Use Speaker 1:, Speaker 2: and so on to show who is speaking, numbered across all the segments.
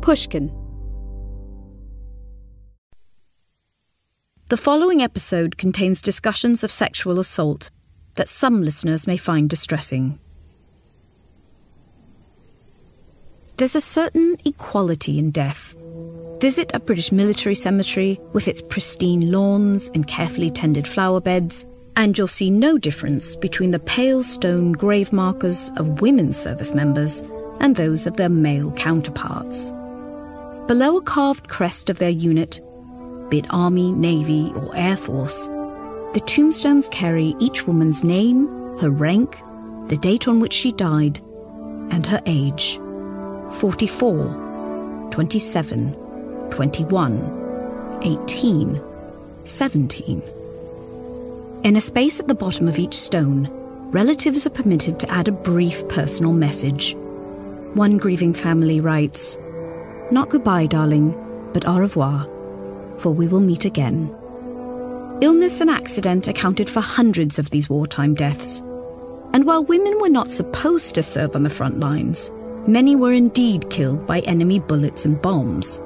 Speaker 1: Pushkin. The following episode contains discussions of sexual assault that some listeners may find distressing. There's a certain equality in death. Visit a British military cemetery with its pristine lawns and carefully tended flower beds, and you'll see no difference between the pale stone grave markers of women's service members and those of their male counterparts. Below a carved crest of their unit, be it Army, Navy, or Air Force, the tombstones carry each woman's name, her rank, the date on which she died, and her age: 44, 27, 21, 18, 17. In a space at the bottom of each stone, relatives are permitted to add a brief personal message. One grieving family writes, "Not goodbye, darling, but au revoir, for we will meet again." Illness and accident accounted for hundreds of these wartime deaths. And while women were not supposed to serve on the front lines, many were indeed killed by enemy bullets and bombs.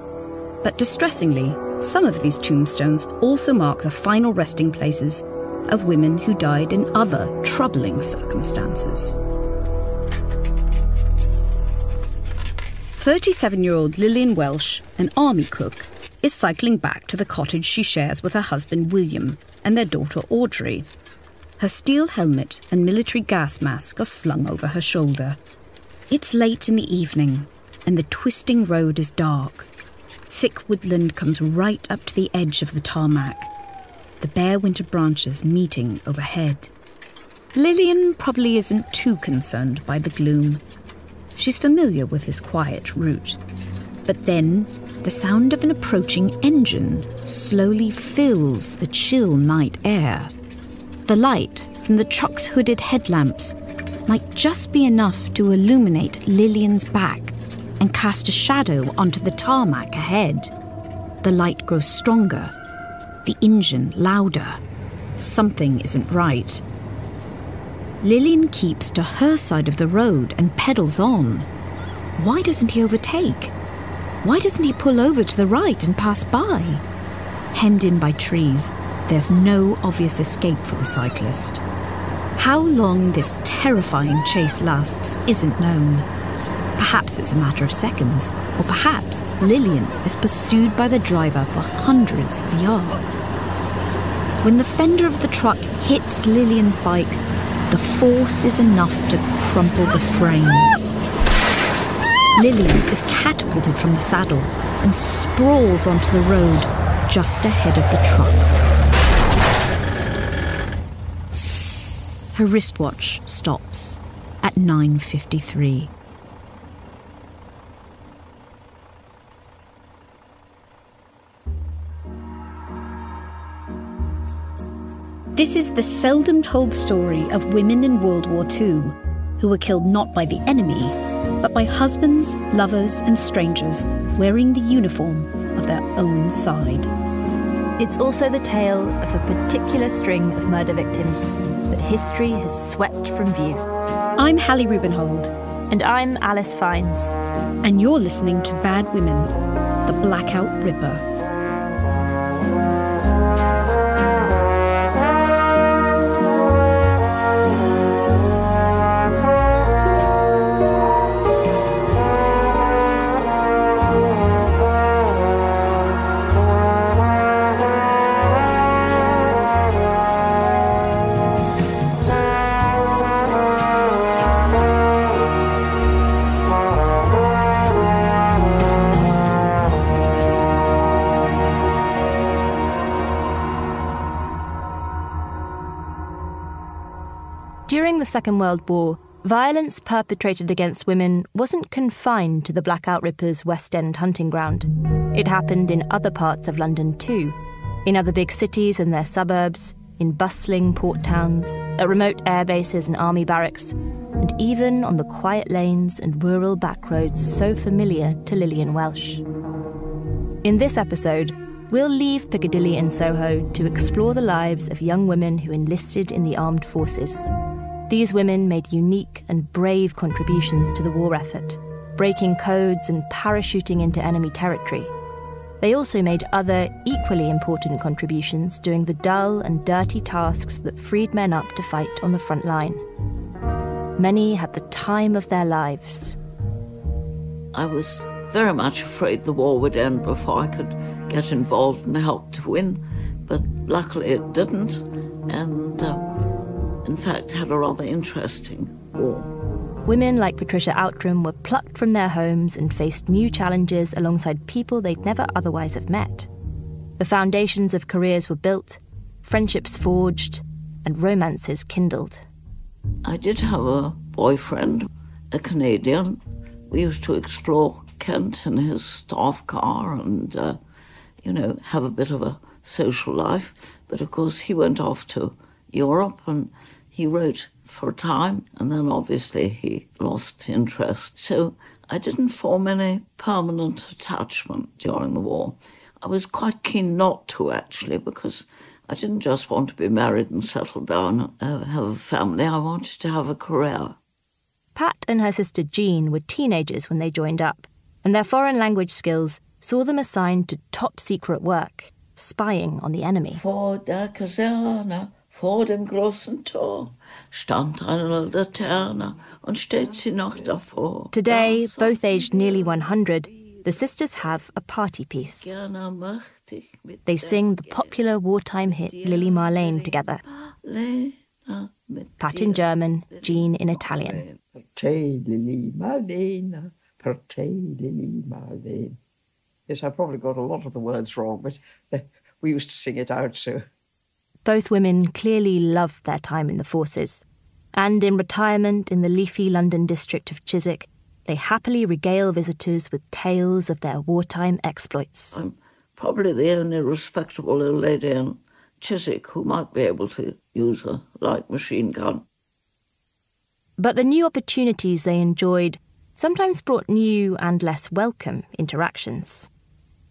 Speaker 1: But distressingly, some of these tombstones also mark the final resting places of women who died in other troubling circumstances. 37-year-old Lillian Welsh, an army cook, is cycling back to the cottage she shares with her husband William and their daughter Audrey. Her steel helmet and military gas mask are slung over her shoulder. It's late in the evening, and the twisting road is dark. Thick woodland comes right up to the edge of the tarmac, the bare winter branches meeting overhead. Lillian probably isn't too concerned by the gloom. She's familiar with this quiet route. But then, the sound of an approaching engine slowly fills the chill night air. The light from the truck's hooded headlamps might just be enough to illuminate Lillian's back and cast a shadow onto the tarmac ahead. The light grows stronger, the engine louder. Something isn't right. Lillian keeps to her side of the road and pedals on. Why doesn't he overtake? Why doesn't he pull over to the right and pass by? Hemmed in by trees, there's no obvious escape for the cyclist. How long this terrifying chase lasts isn't known. Perhaps it's a matter of seconds, or perhaps Lillian is pursued by the driver for hundreds of yards. When the fender of the truck hits Lillian's bike, the force is enough to crumple the frame. Lillian is catapulted from the saddle and sprawls onto the road just ahead of the truck. Her wristwatch stops at 9:53. This is the seldom told story of women in World War II who were killed not by the enemy, but by husbands, lovers, and strangers wearing the uniform of their own side.
Speaker 2: It's also the tale of a particular string of murder victims that history has swept from view.
Speaker 1: I'm Hallie Rubenhold.
Speaker 2: And I'm Alice Fiennes.
Speaker 1: And you're listening to Bad Women, the Blackout Ripper.
Speaker 2: During the Second World War, violence perpetrated against women wasn't confined to the Blackout Rippers' West End hunting ground. It happened in other parts of London too, in other big cities and their suburbs, in bustling port towns, at remote air bases and army barracks, and even on the quiet lanes and rural back roads so familiar to Lillian Welsh. In this episode, we'll leave Piccadilly and Soho to explore the lives of young women who enlisted in the armed forces. These women made unique and brave contributions to the war effort, breaking codes and parachuting into enemy territory. They also made other, equally important contributions doing the dull and dirty tasks that freed men up to fight on the front line. Many had the time of their lives.
Speaker 3: I was very much afraid the war would end before I could get involved and help to win, but luckily it didn't, and in fact had a rather interesting war.
Speaker 2: Women like Patricia Outram were plucked from their homes and faced new challenges alongside people they'd never otherwise have met. The foundations of careers were built, friendships forged, and romances kindled.
Speaker 3: I did have a boyfriend, a Canadian. We used to explore Kent in his staff car and, have a bit of a social life. But of course he went off to Europe and he wrote for a time, and then obviously he lost interest. So I didn't form any permanent attachment during the war. I was quite keen not to, actually, because I didn't just want to be married and settle down, have a family. I wanted to have a career.
Speaker 2: Pat and her sister Jean were teenagers when they joined up, and their foreign language skills saw them assigned to top-secret work, spying on the enemy.
Speaker 3: Vor der Kaserne, vor dem großen Tor, stand eine Laterne und steht sie noch davor.
Speaker 2: Today, both aged nearly 100, the sisters have a party piece. They sing the popular wartime hit Lili Marlene together. Pat in German, Jean in Italian.
Speaker 4: Per te, Lili Marlene, per te, Lili Marlene. Yes, I probably got a lot of the words wrong, but we used to sing it out, so.
Speaker 2: Both women clearly loved their time in the forces. And in retirement in the leafy London district of Chiswick, they happily regale visitors with tales of their wartime exploits.
Speaker 3: I'm probably the only respectable old lady in Chiswick who might be able to use a light machine gun.
Speaker 2: But the new opportunities they enjoyed sometimes brought new and less welcome interactions.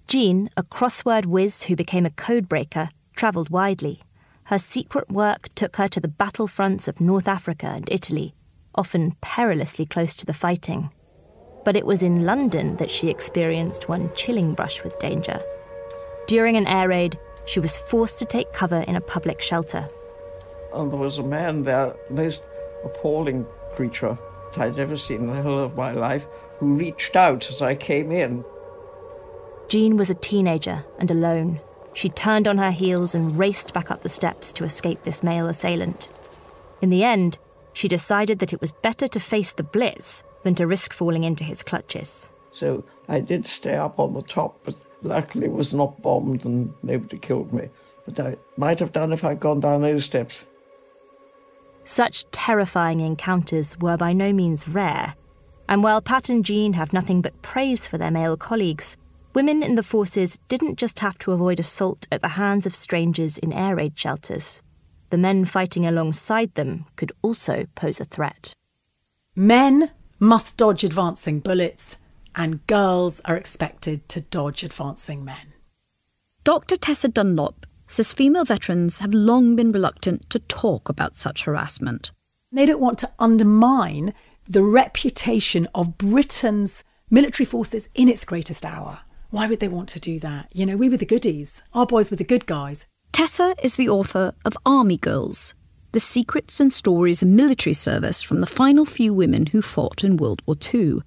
Speaker 2: Jean, a crossword whiz who became a codebreaker, travelled widely. Her secret work took her to the battlefronts of North Africa and Italy, often perilously close to the fighting. But it was in London that she experienced one chilling brush with danger. During an air raid, she was forced to take cover in a public shelter.
Speaker 4: And there was a man there, the most appalling creature that I'd ever seen in the whole of my life, who reached out as I came in.
Speaker 2: Jean was a teenager and alone. She turned on her heels and raced back up the steps to escape this male assailant. In the end, she decided that it was better to face the Blitz than to risk falling into his clutches.
Speaker 4: So I did stay up on the top, but luckily it was not bombed and nobody killed me. But I might have done if I'd gone down those steps.
Speaker 2: Such terrifying encounters were by no means rare, and while Pat and Jean have nothing but praise for their male colleagues, women in the forces didn't just have to avoid assault at the hands of strangers in air raid shelters. The men fighting alongside them could also pose a threat.
Speaker 5: Men must dodge advancing bullets, and girls are expected to dodge advancing men.
Speaker 1: Dr. Tessa Dunlop says female veterans have long been reluctant to talk about such harassment.
Speaker 5: They don't want to undermine the reputation of Britain's military forces in its greatest hour. Why would they want to do that? You know, we were the goodies. Our boys were the good guys.
Speaker 1: Tessa is the author of Army Girls, the secrets and stories of military service from the final few women who fought in World War II.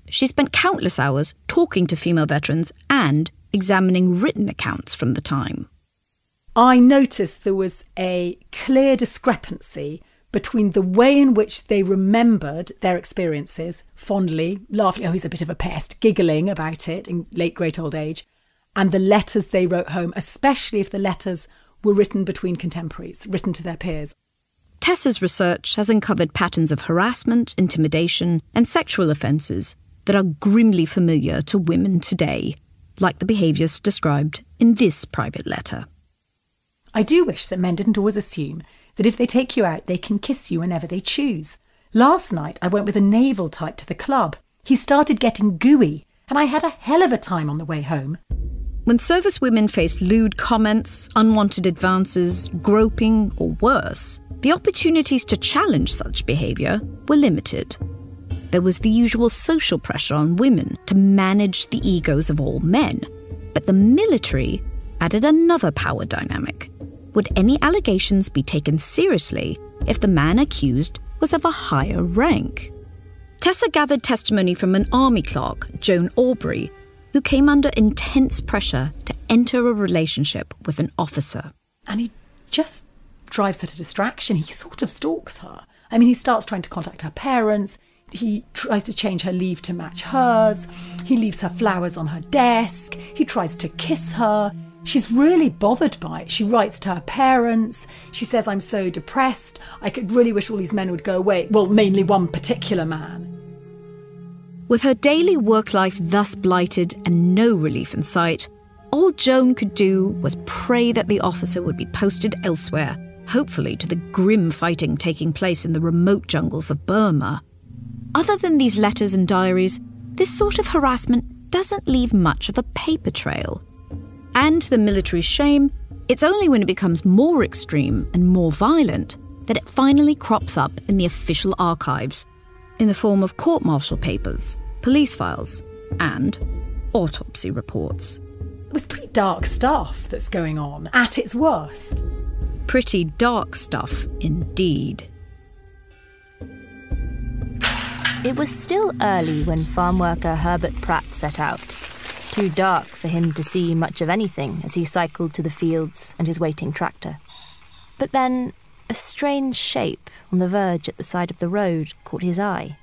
Speaker 1: She spent countless hours talking to female veterans and examining written accounts from the time.
Speaker 5: I noticed there was a clear discrepancy between the way in which they remembered their experiences, fondly, laughing, oh, he's a bit of a pest, giggling about it in late great old age, and the letters they wrote home, especially if the letters were written between contemporaries, written to their peers.
Speaker 1: Tessa's research has uncovered patterns of harassment, intimidation, and sexual offences that are grimly familiar to women today, like the behaviours described in this private letter.
Speaker 5: I do wish that men didn't always assume that if they take you out, they can kiss you whenever they choose. Last night, I went with a naval type to the club. He started getting gooey, and I had a hell of a time on the way home.
Speaker 1: When service women faced lewd comments, unwanted advances, groping, or worse, the opportunities to challenge such behaviour were limited. There was the usual social pressure on women to manage the egos of all men. But the military added another power dynamic. Would any allegations be taken seriously if the man accused was of a higher rank? Tessa gathered testimony from an army clerk, Joan Aubrey, who came under intense pressure to enter a relationship with an officer.
Speaker 5: And he just drives her to distraction. He sort of stalks her. I mean, he starts trying to contact her parents. He tries to change her leave to match hers. He leaves her flowers on her desk. He tries to kiss her. She's really bothered by it. She writes to her parents. She says, "I'm so depressed. I could really wish all these men would go away." Well, mainly one particular man.
Speaker 1: With her daily work life thus blighted and no relief in sight, all Joan could do was pray that the officer would be posted elsewhere, hopefully to the grim fighting taking place in the remote jungles of Burma. Other than these letters and diaries, this sort of harassment doesn't leave much of a paper trail. And to the military's shame, it's only when it becomes more extreme and more violent that it finally crops up in the official archives, in the form of court-martial papers, police files, and autopsy reports.
Speaker 5: It was pretty dark stuff that's going on at its worst.
Speaker 1: Pretty dark stuff indeed.
Speaker 2: It was still early when farm worker Herbert Pratt set out. Too dark for him to see much of anything as he cycled to the fields and his waiting tractor. But then a strange shape on the verge at the side of the road caught his eye.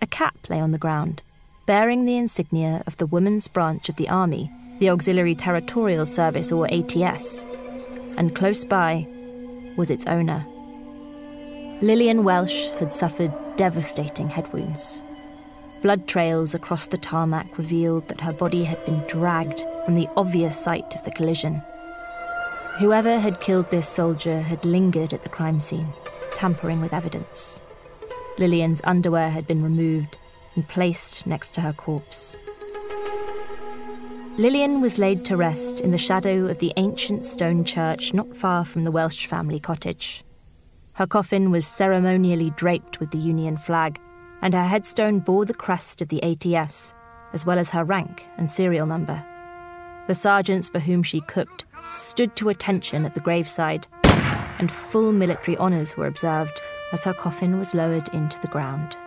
Speaker 2: A cap lay on the ground, bearing the insignia of the Women's Branch of the Army, the Auxiliary Territorial Service, or ATS, and close by was its owner. Lillian Welsh had suffered devastating head wounds. Blood trails across the tarmac revealed that her body had been dragged from the obvious site of the collision. Whoever had killed this soldier had lingered at the crime scene, tampering with evidence. Lillian's underwear had been removed and placed next to her corpse. Lillian was laid to rest in the shadow of the ancient stone church not far from the Welsh family cottage. Her coffin was ceremonially draped with the Union flag, and her headstone bore the crest of the ATS, as well as her rank and serial number. The sergeants for whom she cooked stood to attention at the graveside, and full military honours were observed as her coffin was lowered into the ground.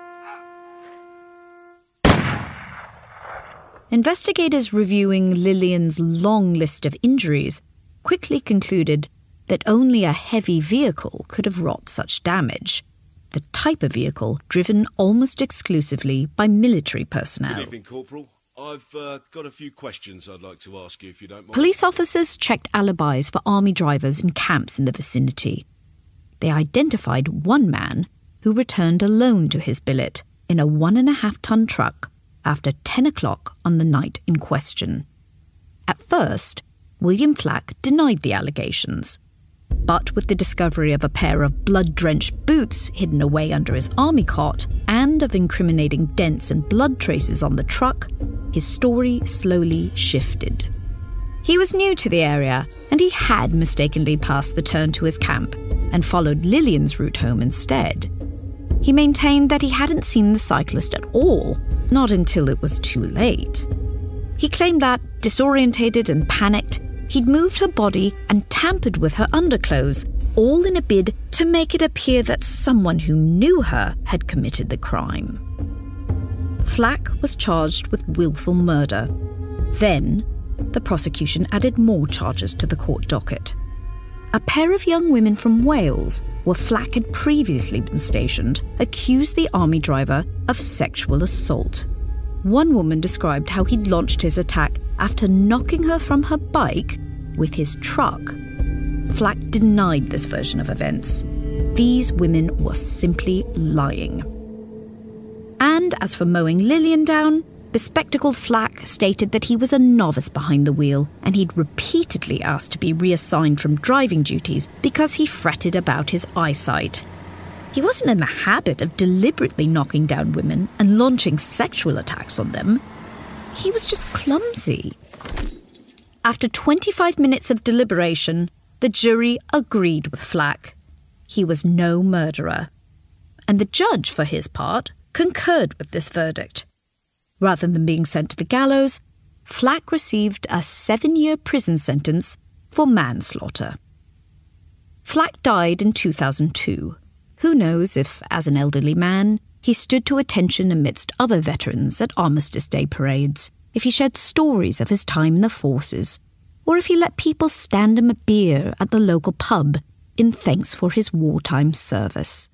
Speaker 1: Investigators reviewing Lillian's long list of injuries quickly concluded that only a heavy vehicle could have wrought such damage, the type of vehicle driven almost exclusively by military personnel.
Speaker 6: Good evening, Corporal. I've got a few questions I'd like to ask you, if you don't mind.
Speaker 1: Police officers checked alibis for army drivers in camps in the vicinity. They identified one man who returned alone to his billet in a 1.5-ton truck after 10 o'clock on the night in question. At first, William Flack denied the allegations, but with the discovery of a pair of blood-drenched boots hidden away under his army cot and of incriminating dents and blood traces on the truck, his story slowly shifted. He was new to the area, and he had mistakenly passed the turn to his camp and followed Lillian's route home instead. He maintained that he hadn't seen the cyclist at all, not until it was too late. He claimed that, disorientated and panicked, he'd moved her body and tampered with her underclothes, all in a bid to make it appear that someone who knew her had committed the crime. Flack was charged with willful murder. Then, the prosecution added more charges to the court docket. A pair of young women from Wales, where Flack had previously been stationed, accused the army driver of sexual assault. One woman described how he'd launched his attack after knocking her from her bike with his truck. Flack denied this version of events. These women were simply lying. And as for mowing Lillian down, bespectacled Flack stated that he was a novice behind the wheel and he'd repeatedly asked to be reassigned from driving duties because he fretted about his eyesight. He wasn't in the habit of deliberately knocking down women and launching sexual attacks on them. He was just clumsy. After 25 minutes of deliberation, the jury agreed with Flack. He was no murderer. And the judge, for his part, concurred with this verdict. Rather than being sent to the gallows, Flack received a 7-year prison sentence for manslaughter. Flack died in 2002. Who knows if, as an elderly man, he stood to attention amidst other veterans at Armistice Day parades, if he shared stories of his time in the forces, or if he let people stand him a beer at the local pub in thanks for his wartime service.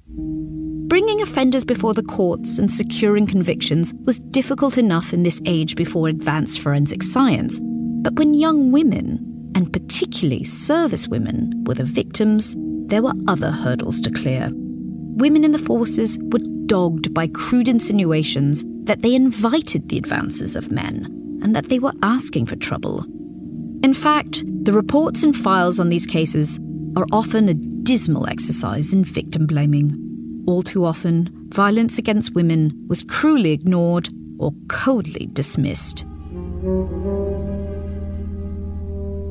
Speaker 1: Bringing offenders before the courts and securing convictions was difficult enough in this age before advanced forensic science, but when young women, and particularly service women, were the victims, there were other hurdles to clear. Women in the forces were dogged by crude insinuations that they invited the advances of men and that they were asking for trouble. In fact, the reports and files on these cases are often a dismal exercise in victim blaming. All too often, violence against women was cruelly ignored or coldly dismissed.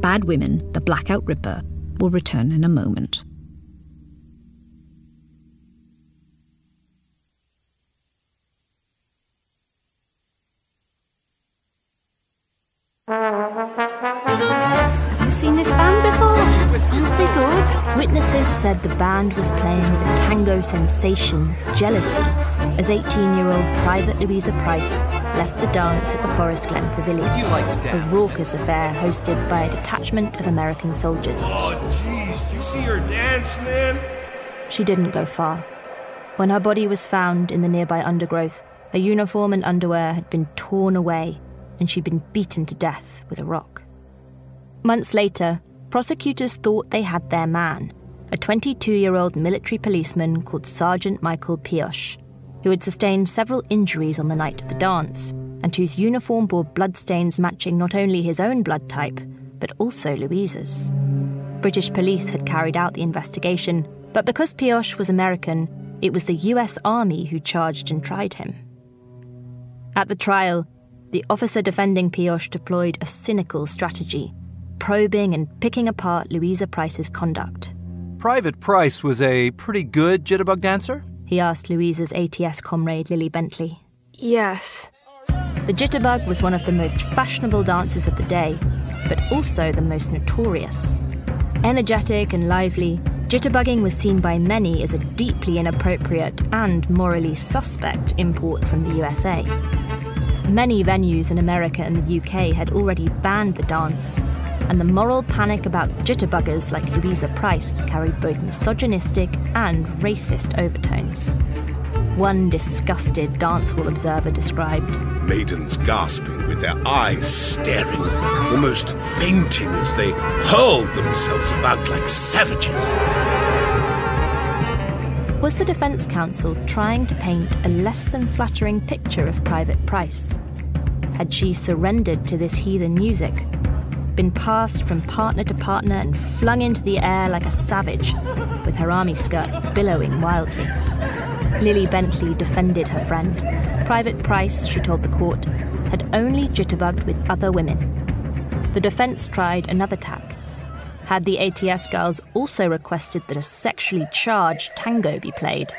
Speaker 1: Bad Women, The Blackout Ripper, will return in a moment. Have you seen this band before? Aren't they good?
Speaker 2: Witnesses said the band was playing the tango sensation Jealousy as 18-year-old Private Louisa Price left the dance at the Forest Glen Pavilion, a raucous affair hosted by a detachment of American soldiers.
Speaker 6: Oh, jeez, do you see her dance, man?
Speaker 2: She didn't go far. When her body was found in the nearby undergrowth, her uniform and underwear had been torn away and she'd been beaten to death with a rock. Months later, prosecutors thought they had their man, a 22-year-old military policeman called Sergeant Michael Pioche, who had sustained several injuries on the night of the dance, and whose uniform bore bloodstains matching not only his own blood type, but also Louisa's. British police had carried out the investigation, but because Pioche was American, it was the US Army who charged and tried him. At the trial, the officer defending Pioche deployed a cynical strategy, probing and picking apart Louisa Price's conduct.
Speaker 7: Private Price was a pretty good jitterbug dancer?
Speaker 2: He asked Louisa's ATS comrade Lily Bentley.
Speaker 8: Yes.
Speaker 2: The jitterbug was one of the most fashionable dances of the day, but also the most notorious. Energetic and lively, jitterbugging was seen by many as a deeply inappropriate and morally suspect import from the USA. Many venues in America and the UK had already banned the dance, and the moral panic about jitterbuggers like Louisa Price carried both misogynistic and racist overtones. One disgusted dancehall observer described,
Speaker 6: Maidens gasping with their eyes staring, almost fainting as they hurled themselves about like savages.
Speaker 2: Was the defence counsel trying to paint a less than flattering picture of Private Price? Had she surrendered to this heathen music, been passed from partner to partner and flung into the air like a savage, with her army skirt billowing wildly? Lily Bentley defended her friend. Private Price, she told the court, had only jitterbugged with other women. The defence tried another tack. Had the ATS girls also requested that a sexually charged tango be played?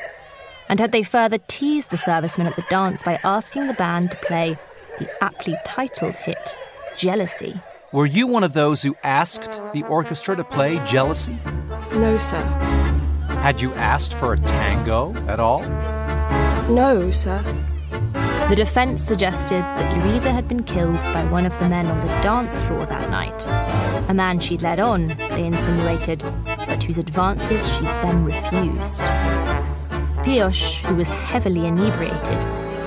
Speaker 2: And had they further teased the servicemen at the dance by asking the band to play the aptly titled hit, Jealousy?
Speaker 7: Were you one of those who asked the orchestra to play Jealousy?
Speaker 8: No, sir.
Speaker 7: Had you asked for a tango at all?
Speaker 8: No, sir.
Speaker 2: The defence suggested that Louisa had been killed by one of the men on the dance floor that night. A man she'd led on, they insinuated, but whose advances she'd then refused. Pioche, who was heavily inebriated,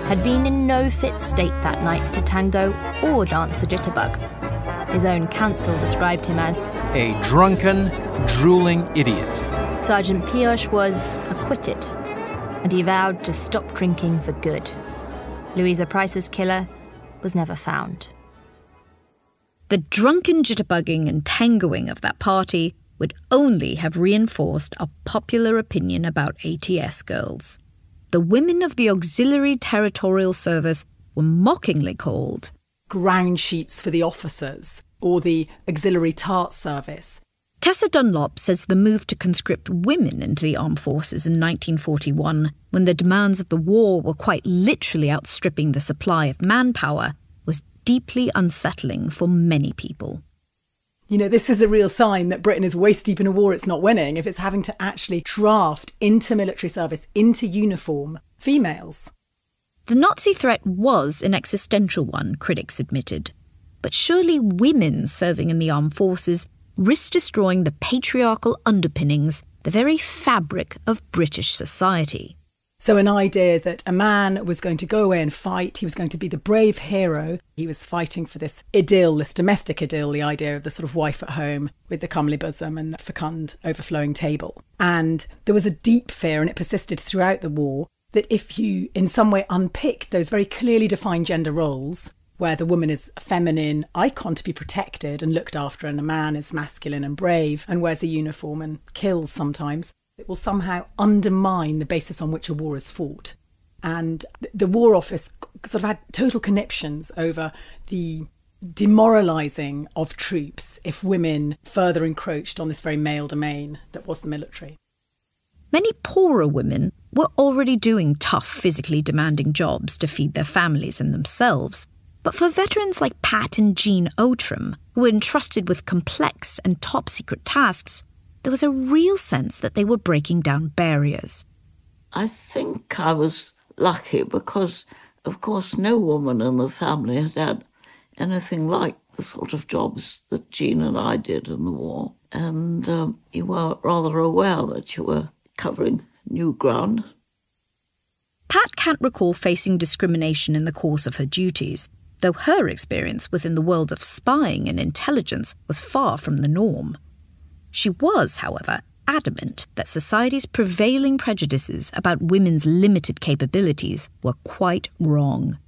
Speaker 2: had been in no fit state that night to tango or dance the jitterbug. His own counsel described him as
Speaker 7: a drunken, drooling idiot.
Speaker 2: Sergeant Pioche was acquitted, and he vowed to stop drinking for good. Louisa Price's killer was never found.
Speaker 1: The drunken jitterbugging and tangoing of that party would only have reinforced a popular opinion about ATS girls. The women of the Auxiliary Territorial Service were mockingly called
Speaker 5: ground sheets for the officers or the Auxiliary Tart Service.
Speaker 1: Tessa Dunlop says the move to conscript women into the armed forces in 1941, when the demands of the war were quite literally outstripping the supply of manpower, was deeply unsettling for many people.
Speaker 5: You know, this is a real sign that Britain is waist deep in a war it's not winning if it's having to actually draft into military service, into uniform, females.
Speaker 1: The Nazi threat was an existential one, critics admitted. But surely women serving in the armed forces risked destroying the patriarchal underpinnings, the very fabric of British society.
Speaker 5: So an idea that a man was going to go away and fight, he was going to be the brave hero. He was fighting for this idyll, this domestic idyll, the idea of the sort of wife at home with the comely bosom and the fecund overflowing table. And there was a deep fear, and it persisted throughout the war, that if you in some way unpick those very clearly defined gender roles, where the woman is a feminine icon to be protected and looked after, and a man is masculine and brave and wears a uniform and kills sometimes, it will somehow undermine the basis on which a war is fought. And the War Office sort of had total conniptions over the demoralising of troops if women further encroached on this very male domain that was the military.
Speaker 1: Many poorer women were already doing tough, physically demanding jobs to feed their families and themselves. But for veterans like Pat and Jean Outram, who were entrusted with complex and top-secret tasks, there was a real sense that they were breaking down barriers.
Speaker 3: I think I was lucky because, of course, no woman in the family had had anything like the sort of jobs that Jean and I did in the war. And you were rather aware that you were covering new ground.
Speaker 1: Pat can't recall facing discrimination in the course of her duties, though her experience within the world of spying and intelligence was far from the norm. She was, however, adamant that society's prevailing prejudices about women's limited capabilities were quite wrong.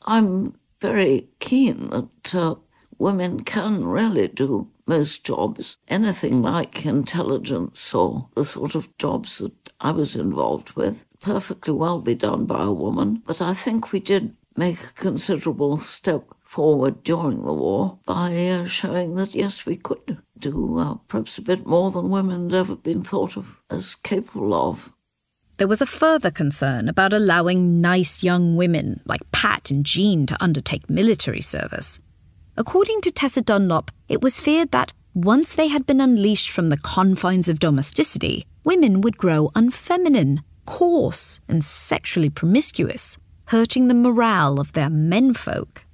Speaker 3: I'm very keen that women can really do most jobs. Anything like intelligence or the sort of jobs that I was involved with perfectly well be done by a woman. But I think we did make a considerable step forward during the war by showing that, yes, we could do perhaps a bit more than women had ever been thought of as capable of.
Speaker 1: There was a further concern about allowing nice young women like Pat and Jean to undertake military service. According to Tessa Dunlop, it was feared that once they had been unleashed from the confines of domesticity, women would grow unfeminine, coarse, and sexually promiscuous, hurting the morale of their menfolk.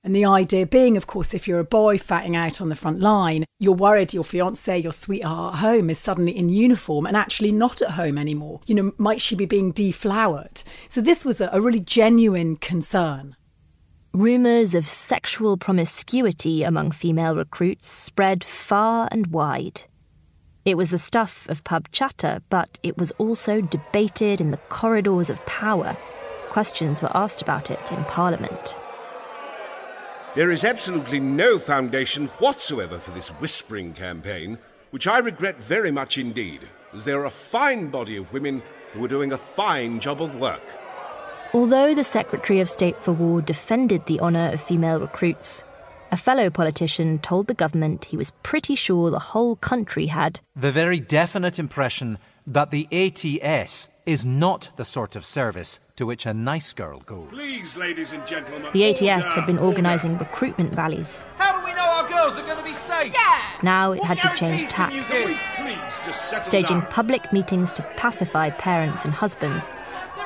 Speaker 5: And the idea being, of course, if you're a boy fighting out on the front line, you're worried your fiancée, your sweetheart at home is suddenly in uniform and actually not at home anymore. You know, might she be being deflowered? So this was a really genuine concern.
Speaker 2: Rumours of sexual promiscuity among female recruits spread far and wide. It was the stuff of pub chatter, but it was also debated in the corridors of power. Questions were asked about it in Parliament.
Speaker 6: There is absolutely no foundation whatsoever for this whispering campaign, which I regret very much indeed, as there are a fine body of women who are doing a fine job of work.
Speaker 2: Although the Secretary of State for War defended the honour of female recruits, a fellow politician told the government he was pretty sure the whole country had
Speaker 7: the very definite impression that the ATS is not the sort of service to which a nice girl goes.
Speaker 6: Please, ladies and gentlemen.
Speaker 2: The ATS had been organising recruitment rallies.
Speaker 9: How do we know our girls are going to be safe?
Speaker 8: Yeah!
Speaker 2: Now it had to change tack, staging public meetings to pacify parents and husbands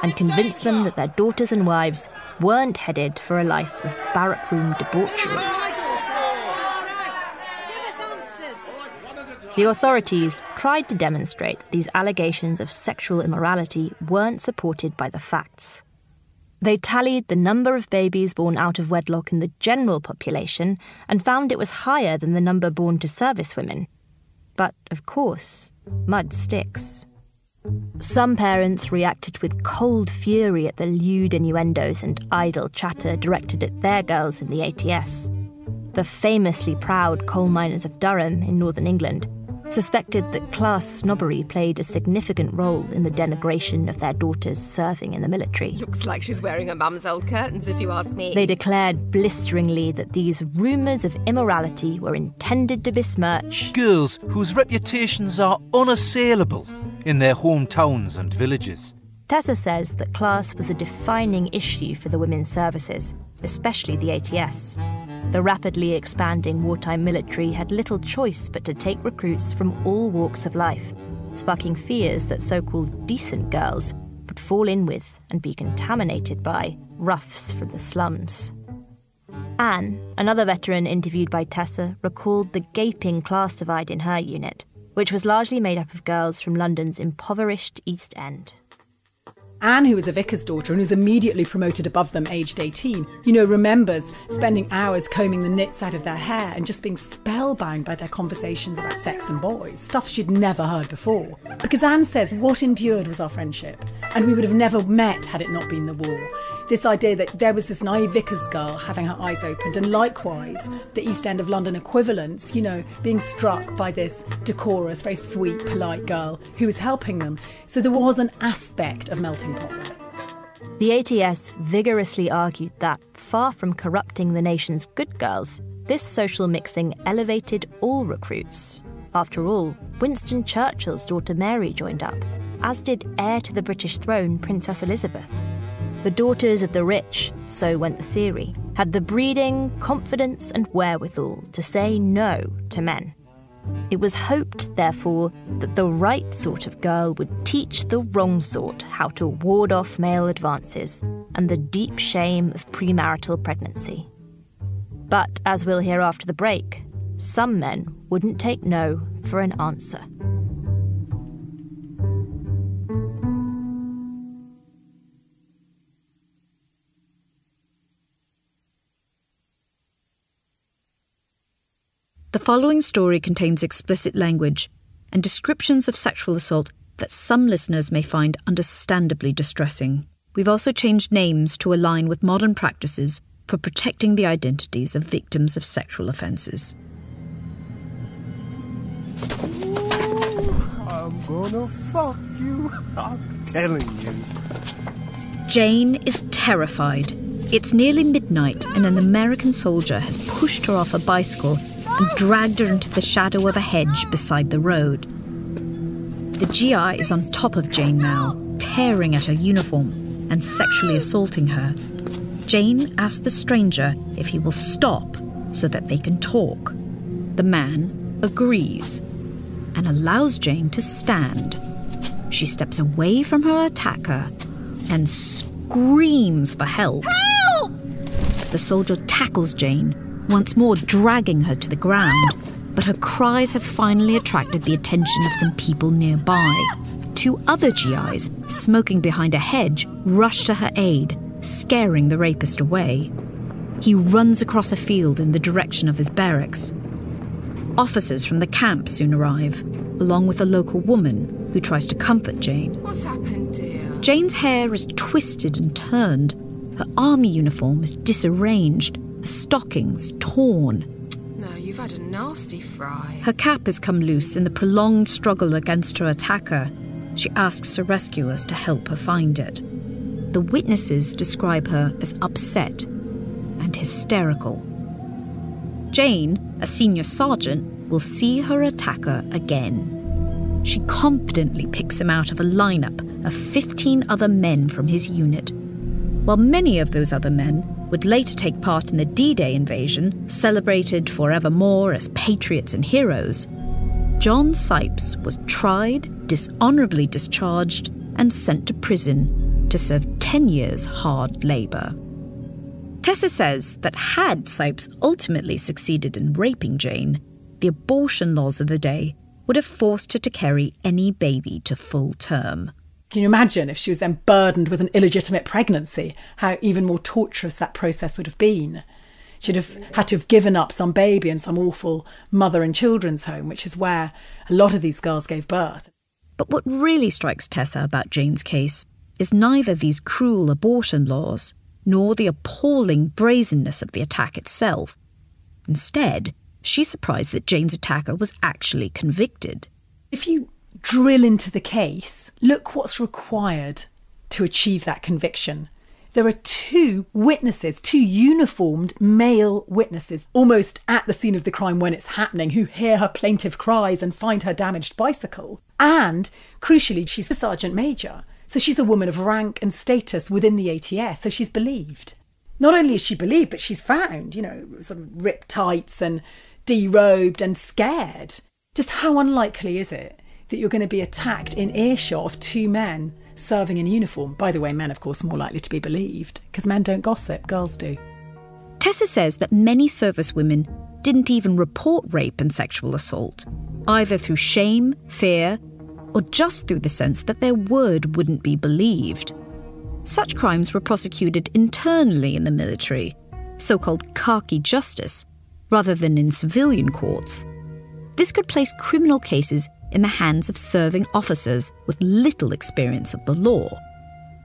Speaker 2: and convince them that their daughters and wives weren't headed for a life of barrack-room debauchery. The authorities tried to demonstrate that these allegations of sexual immorality weren't supported by the facts. They tallied the number of babies born out of wedlock in the general population and found it was higher than the number born to servicewomen. But, of course, mud sticks. Some parents reacted with cold fury at the lewd innuendos and idle chatter directed at their girls in the ATS. The famously proud coal miners of Durham in northern England suspected that class snobbery played a significant role in the denigration of their daughters serving in the military.
Speaker 10: Looks like she's wearing her mum's old curtains, if you ask me.
Speaker 2: They declared blisteringly that these rumours of immorality were intended to besmirch
Speaker 7: girls whose reputations are unassailable in their hometowns and villages.
Speaker 2: Tessa says that class was a defining issue for the women's services, especially the ATS. The rapidly expanding wartime military had little choice but to take recruits from all walks of life, sparking fears that so-called decent girls would fall in with and be contaminated by roughs from the slums. Anne, another veteran interviewed by Tessa, recalled the gaping class divide in her unit, which was largely made up of girls from London's impoverished East End.
Speaker 5: Anne, who was a vicar's daughter and was immediately promoted above them aged 18, remembers spending hours combing the knits out of their hair and just being spellbound by their conversations about sex and boys, stuff she'd never heard before. Because Anne says what endured was our friendship, and we would have never met had it not been the war. This idea that there was this naive vicar's girl having her eyes opened, and likewise the East End of London equivalents, being struck by this decorous, very sweet, polite girl who was helping them. So there was an aspect of melting pot there.
Speaker 2: The ATS vigorously argued that, far from corrupting the nation's good girls, this social mixing elevated all recruits. After all, Winston Churchill's daughter Mary joined up, as did heir to the British throne Princess Elizabeth. The daughters of the rich, so went the theory, had the breeding, confidence and wherewithal to say no to men. It was hoped, therefore, that the right sort of girl would teach the wrong sort how to ward off male advances and the deep shame of premarital pregnancy. But, as we'll hear after the break, some men wouldn't take no for an answer.
Speaker 1: The following story contains explicit language and descriptions of sexual assault that some listeners may find understandably distressing. We've also changed names to align with modern practices for protecting the identities of victims of sexual offences.
Speaker 6: I'm gonna fuck you, I'm telling you.
Speaker 1: Jane is terrified. It's nearly midnight and an American soldier has pushed her off a bicycle and dragged her into the shadow of a hedge beside the road. The GI is on top of Jane now, tearing at her uniform and sexually assaulting her. Jane asks the stranger if he will stop so that they can talk. The man agrees and allows Jane to stand. She steps away from her attacker and screams for help. Help! The soldier tackles Jane, once more dragging her to the ground, but her cries have finally attracted the attention of some people nearby. Two other GIs, smoking behind a hedge, rush to her aid, scaring the rapist away. He runs across a field in the direction of his barracks. Officers from the camp soon arrive, along with a local woman who tries to comfort Jane.
Speaker 10: What's happened, dear?
Speaker 1: Jane's hair is twisted and turned. Her army uniform is disarranged, the stockings torn.
Speaker 10: No, you've had a nasty fry.
Speaker 1: Her cap has come loose in the prolonged struggle against her attacker. She asks her rescuers to help her find it. The witnesses describe her as upset and hysterical. Jane, a senior sergeant, will see her attacker again. She confidently picks him out of a lineup of 15 other men from his unit. While many of those other men would later take part in the D-Day invasion, celebrated forevermore as patriots and heroes, John Sipes was tried, dishonourably discharged, and sent to prison to serve 10 years hard labour. Tessa says that had Sipes ultimately succeeded in raping Jane, the abortion laws of the day would have forced her to carry any baby to full term.
Speaker 5: Can you imagine if she was then burdened with an illegitimate pregnancy, how even more torturous that process would have been? She'd have had to have given up some baby in some awful mother and children's home, which is where a lot of these girls gave birth.
Speaker 1: But what really strikes Tessa about Jane's case is neither these cruel abortion laws nor the appalling brazenness of the attack itself. Instead, She's surprised that Jane's attacker was actually convicted.
Speaker 5: If you drill into the case, look what's required to achieve that conviction. There are two uniformed male witnesses, almost at the scene of the crime when it's happening, who hear her plaintive cries and find her damaged bicycle. And, crucially, she's a sergeant major. So she's a woman of rank and status within the ATS, so she's believed. Not only is she believed, but she's found, sort of ripped tights and derobed and scared. Just how unlikely is it that you're going to be attacked in earshot of two men serving in uniform? By the way, men, of course, are more likely to be believed, because men don't gossip, girls do.
Speaker 1: Tessa says that many servicewomen didn't even report rape and sexual assault, either through shame, fear, or just through the sense that their word wouldn't be believed. Such crimes were prosecuted internally in the military, so-called khaki justice, rather than in civilian courts. This could place criminal cases in the hands of serving officers with little experience of the law.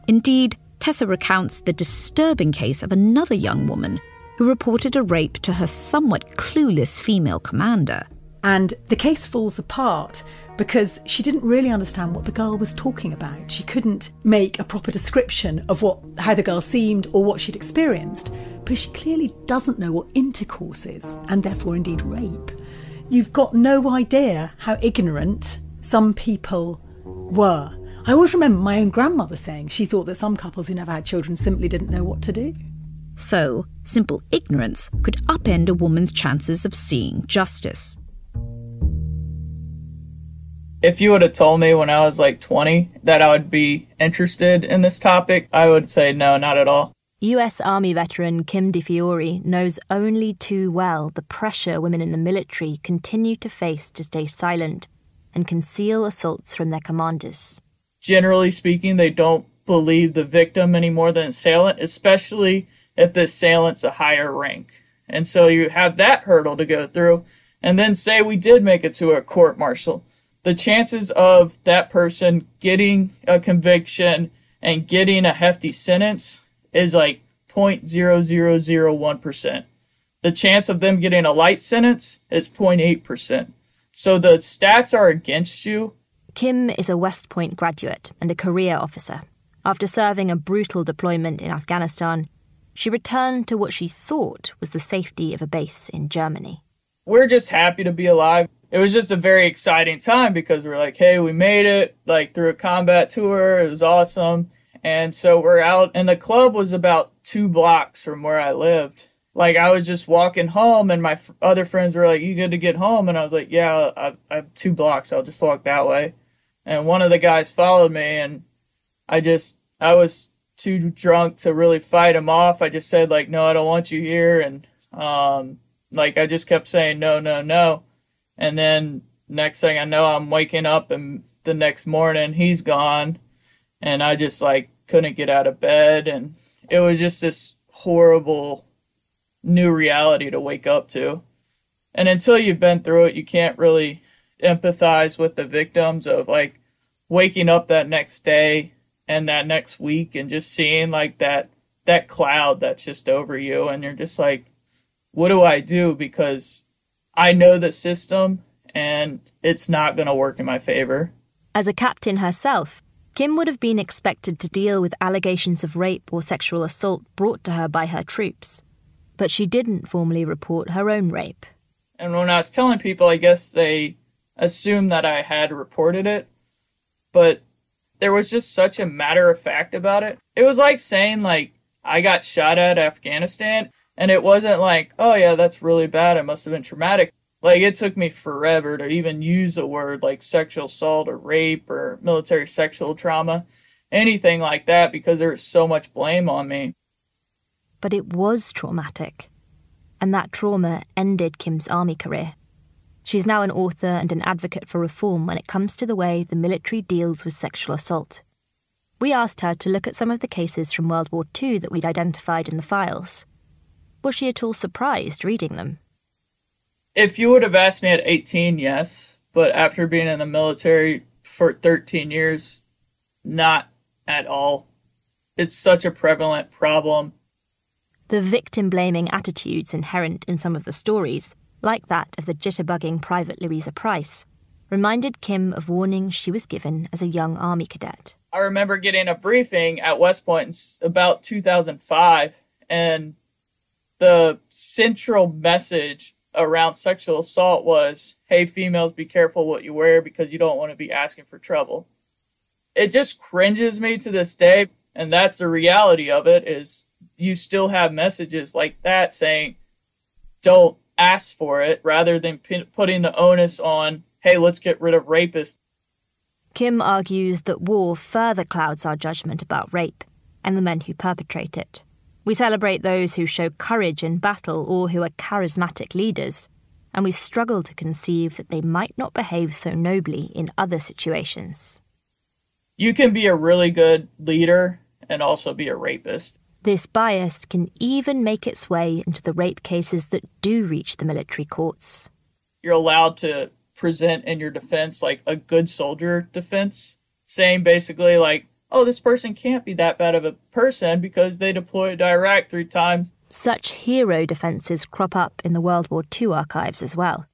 Speaker 1: Indeed, Tessa recounts the disturbing case of another young woman who reported a rape to her somewhat clueless female commander.
Speaker 5: And the case falls apart because she didn't really understand what the girl was talking about. She couldn't make a proper description of how the girl seemed or what she'd experienced, but she clearly doesn't know what intercourse is, and therefore indeed rape. You've got no idea how ignorant some people were. I always remember my own grandmother saying she thought that some couples who never had children simply didn't know what to do.
Speaker 1: So, simple ignorance could upend a woman's chances of seeing justice.
Speaker 11: If you would have told me when I was like 20 that I would be interested in this topic, I would say no, not at all.
Speaker 2: US Army veteran Kim DeFiore knows only too well the pressure women in the military continue to face to stay silent and conceal assaults from their commanders.
Speaker 11: Generally speaking, they don't believe the victim any more than the assailant, especially if the assailant's a higher rank. And so you have that hurdle to go through. And then say we did make it to a court-martial. The chances of that person getting a conviction and getting a hefty sentence is like 0.0001%. The chance of them getting a light sentence is 0.8%. So the stats are against you.
Speaker 2: Kim is a West Point graduate and a career officer. After serving a brutal deployment in Afghanistan, she returned to what she thought was the safety of a base in Germany.
Speaker 11: We're just happy to be alive. It was just a very exciting time because we're like, hey, we made it, like through a combat tour. It was awesome. And so we're out, and the club was about 2 blocks from where I lived. Like, I was just walking home, and my other friends were like, you good to get home? And I was like, yeah, I have 2 blocks. I'll just walk that way. And one of the guys followed me, and I was too drunk to really fight him off. I just said, like, no, I don't want you here. And, I just kept saying, no, no, no. And then next thing I know, I'm waking up, and the next morning, he's gone. And I just, couldn't get out of bed. And it was just this horrible new reality to wake up to. And until you've been through it, you can't really empathize with the victims of, waking up that next day and that next week and just seeing, that cloud that's just over you. And you're just like, what do I do? Because I know the system, and it's not going to work in my favor.
Speaker 2: As a captain herself, Kim would have been expected to deal with allegations of rape or sexual assault brought to her by her troops. But she didn't formally report her own rape.
Speaker 11: And when I was telling people, I guess they assumed that I had reported it. But there was just such a matter of fact about it. It was like saying, I got shot at Afghanistan. And it wasn't like, oh, yeah, that's really bad. It must have been traumatic. It took me forever to even use a word like sexual assault or rape or military sexual trauma, anything like that, because there was so much blame on me.
Speaker 2: But it was traumatic. And that trauma ended Kim's army career. She's now an author and an advocate for reform when it comes to the way the military deals with sexual assault. We asked her to look at some of the cases from World War II that we'd identified in the files. Was she at all surprised reading them?
Speaker 11: If you would have asked me at 18, yes. But after being in the military for 13 years, not at all. It's such a prevalent problem.
Speaker 2: The victim-blaming attitudes inherent in some of the stories like that of the jitterbugging Private Louisa Price, reminded Kim of warnings she was given as a young Army cadet.
Speaker 11: I remember getting a briefing at West Point in about 2005, and the central message around sexual assault was, hey, females, be careful what you wear because you don't want to be asking for trouble. It just cringes me to this day, and that's the reality of it, is you still have messages like that saying, don't ask for it, rather than putting the onus on, hey, let's get rid of rapists.
Speaker 2: Kim argues that war further clouds our judgment about rape and the men who perpetrate it. We celebrate those who show courage in battle or who are charismatic leaders, and we struggle to conceive that they might not behave so nobly in other situations.
Speaker 11: You can be a really good leader and also be a rapist.
Speaker 2: This bias can even make its way into the rape cases that do reach the military courts.
Speaker 11: You're allowed to present in your defense like a good soldier defense, saying basically like, oh, this person can't be that bad of a person because they deployed to Iraq 3 times.
Speaker 2: Such hero defences crop up in the World War II archives as well.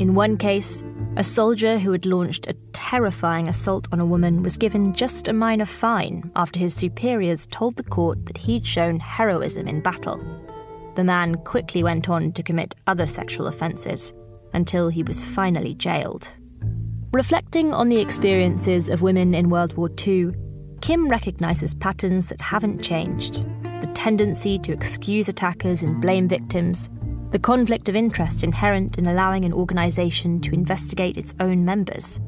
Speaker 2: In one case, a soldier who had launched a terrifying assault on a woman was given just a minor fine after his superiors told the court that he'd shown heroism in battle. The man quickly went on to commit other sexual offences until he was finally jailed. Reflecting on the experiences of women in World War II, Kim recognises patterns that haven't changed. The tendency to excuse attackers and blame victims, the conflict of interest inherent in allowing an organisation to investigate its own members,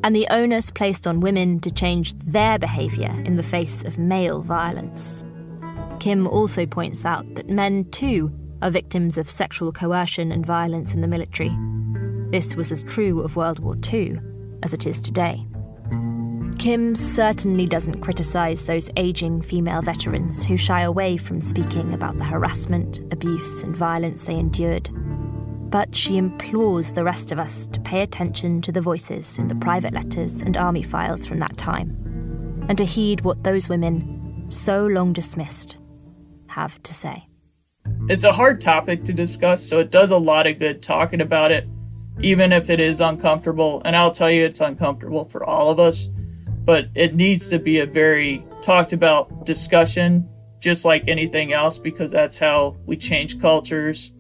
Speaker 2: and the onus placed on women to change their behaviour in the face of male violence. Kim also points out that men, too, are victims of sexual coercion and violence in the military. This was as true of World War II as it is today. Kim certainly doesn't criticise those ageing female veterans who shy away from speaking about the harassment, abuse and violence they endured. But she implores the rest of us to pay attention to the voices in the private letters and army files from that time, and to heed what those women, so long dismissed, have to say.
Speaker 11: It's a hard topic to discuss, so it does a lot of good talking about it, even if it is uncomfortable. And I'll tell you, it's uncomfortable for all of us. But it needs to be a very talked about discussion, just like anything else, because that's how we change cultures.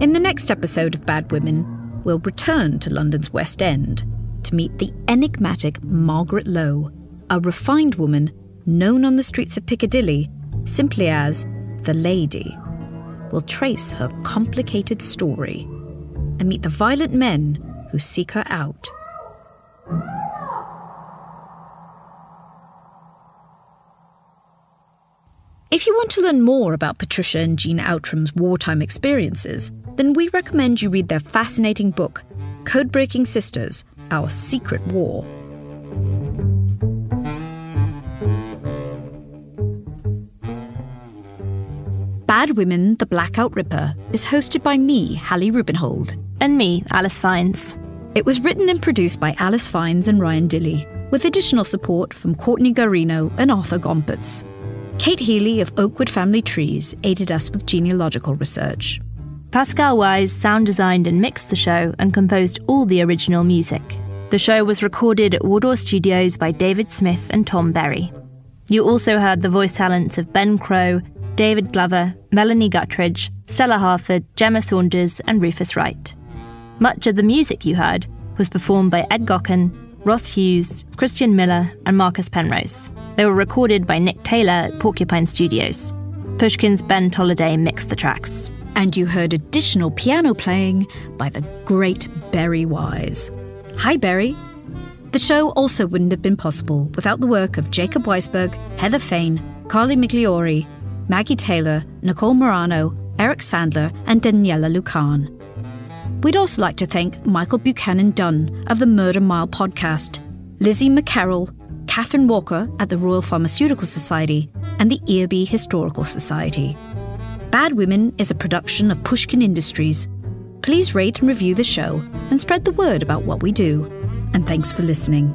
Speaker 1: In the next episode of Bad Women, we'll return to London's West End to meet the enigmatic Margaret Lowe, a refined woman known on the streets of Piccadilly simply as the Lady. We'll trace her complicated story and meet the violent men who seek her out. If you want to learn more about Patricia and Jean Outram's wartime experiences, then we recommend you read their fascinating book, Code-Breaking Sisters, Our Secret War. Bad Women, The Blackout Ripper is hosted by me, Hallie Rubenhold.
Speaker 2: And me, Alice Fiennes.
Speaker 1: It was written and produced by Alice Fiennes and Ryan Dilley, with additional support from Courtney Garino and Arthur Gompertz. Kate Healy of Oakwood Family Trees aided us with genealogical research.
Speaker 2: Pascal Wise sound designed and mixed the show and composed all the original music. The show was recorded at Wardour Studios by David Smith and Tom Berry. You also heard the voice talents of Ben Crow, David Glover, Melanie Guttridge, Stella Harford, Gemma Saunders and Rufus Wright. Much of the music you heard was performed by Ed Gocken, Ross Hughes, Christian Miller and Marcus Penrose. They were recorded by Nick Taylor at Porcupine Studios. Pushkin's Ben Tolliday mixed the tracks.
Speaker 1: And you heard additional piano playing by the great Berry Wise. Hi, Berry. The show also wouldn't have been possible without the work of Jacob Weisberg, Heather Fain, Carly Migliori, Maggie Taylor, Nicole Morano, Eric Sandler, and Daniela Lucan. We'd also like to thank Michael Buchanan Dunn of the Murder Mile podcast, Lizzie McCarroll, Catherine Walker at the Royal Pharmaceutical Society, and the Earby Historical Society. Bad Women is a production of Pushkin Industries. Please rate and review the show and spread the word about what we do. And thanks for listening.